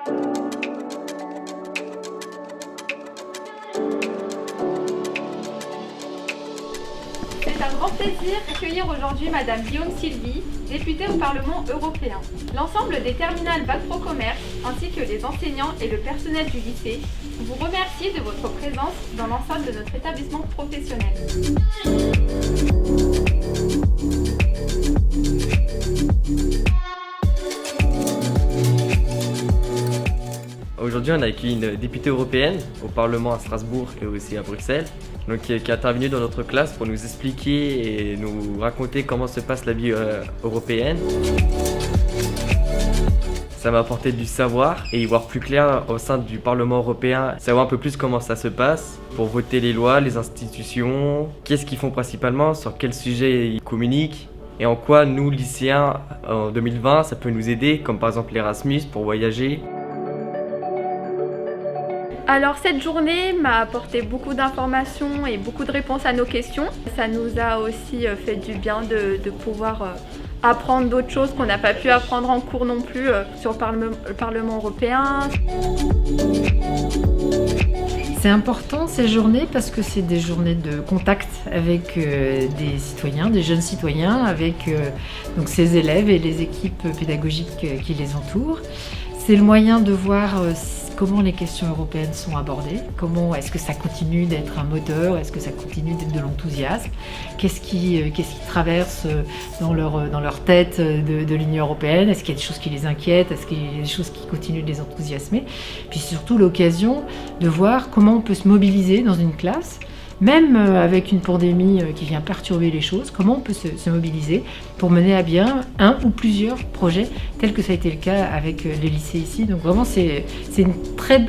C'est un grand plaisir d'accueillir aujourd'hui Madame Guillaume Sylvie, députée au Parlement européen. L'ensemble des terminales Bac Pro Commerce ainsi que les enseignants et le personnel du lycée vous remercie de votre présence dans l'enceinte de notre établissement professionnel. Aujourd'hui, on a accueilli une députée européenne au Parlement à Strasbourg et aussi à Bruxelles, donc qui est intervenue dans notre classe pour nous expliquer et nous raconter comment se passe la vie européenne. Ça m'a apporté du savoir et y voir plus clair au sein du Parlement européen, savoir un peu plus comment ça se passe pour voter les lois, les institutions, qu'est-ce qu'ils font principalement, sur quels sujets ils communiquent et en quoi nous, lycéens, en 2020, ça peut nous aider, comme par exemple l'Erasmus pour voyager. Alors cette journée m'a apporté beaucoup d'informations et beaucoup de réponses à nos questions. Ça nous a aussi fait du bien de pouvoir apprendre d'autres choses qu'on n'a pas pu apprendre en cours non plus sur le Parlement européen. C'est important ces journées parce que c'est des journées de contact avec des citoyens, des jeunes citoyens, avec donc ces élèves et les équipes pédagogiques qui les entourent. C'est le moyen de voir comment les questions européennes sont abordées, comment est-ce que ça continue d'être un moteur, est-ce que ça continue d'être de l'enthousiasme, qu'est-ce qui traverse dans leur tête de l'Union européenne, est-ce qu'il y a des choses qui les inquiètent, est-ce qu'il y a des choses qui continuent de les enthousiasmer, puis surtout l'occasion de voir comment on peut se mobiliser dans une classe, même avec une pandémie qui vient perturber les choses, comment on peut se mobiliser pour mener à bien un ou plusieurs projets, tel que ça a été le cas avec les lycées ici. Donc vraiment, c'est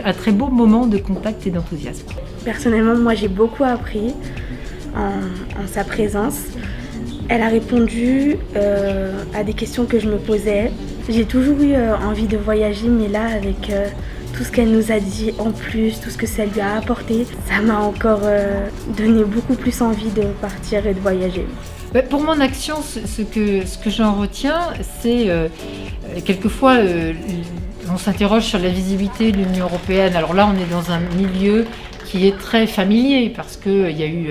un très beau moment de contact et d'enthousiasme. Personnellement, moi j'ai beaucoup appris en sa présence. Elle a répondu à des questions que je me posais. J'ai toujours eu envie de voyager, mais là avec tout ce qu'elle nous a dit en plus, tout ce que ça lui a apporté, ça m'a encore donné beaucoup plus envie de partir et de voyager. Pour mon action, ce que j'en retiens, c'est quelquefois on s'interroge sur la visibilité de l'Union européenne. Alors là, on est dans un milieu qui est très familier parce qu'il y a eu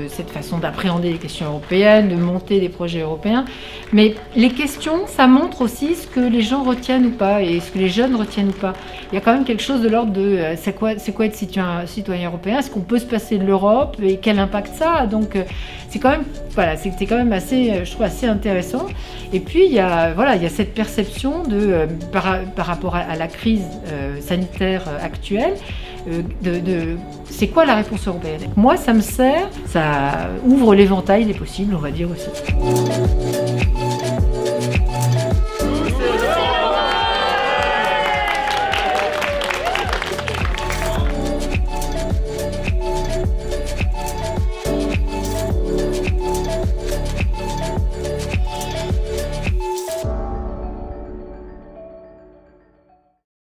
cette façon d'appréhender les questions européennes, de monter des projets européens. Mais les questions, ça montre aussi ce que les gens retiennent ou pas et ce que les jeunes retiennent ou pas. Il y a quand même quelque chose de l'ordre de c'est quoi être citoyen européen, est-ce qu'on peut se passer de l'Europe et quel impact ça a. Donc c'est quand même assez, je trouve, assez intéressant. Et puis il y a cette perception par rapport à la crise sanitaire actuelle, c'est quoi la réponse européenne. Moi, ça me sert, ça ouvre l'éventail des possibles, on va dire aussi.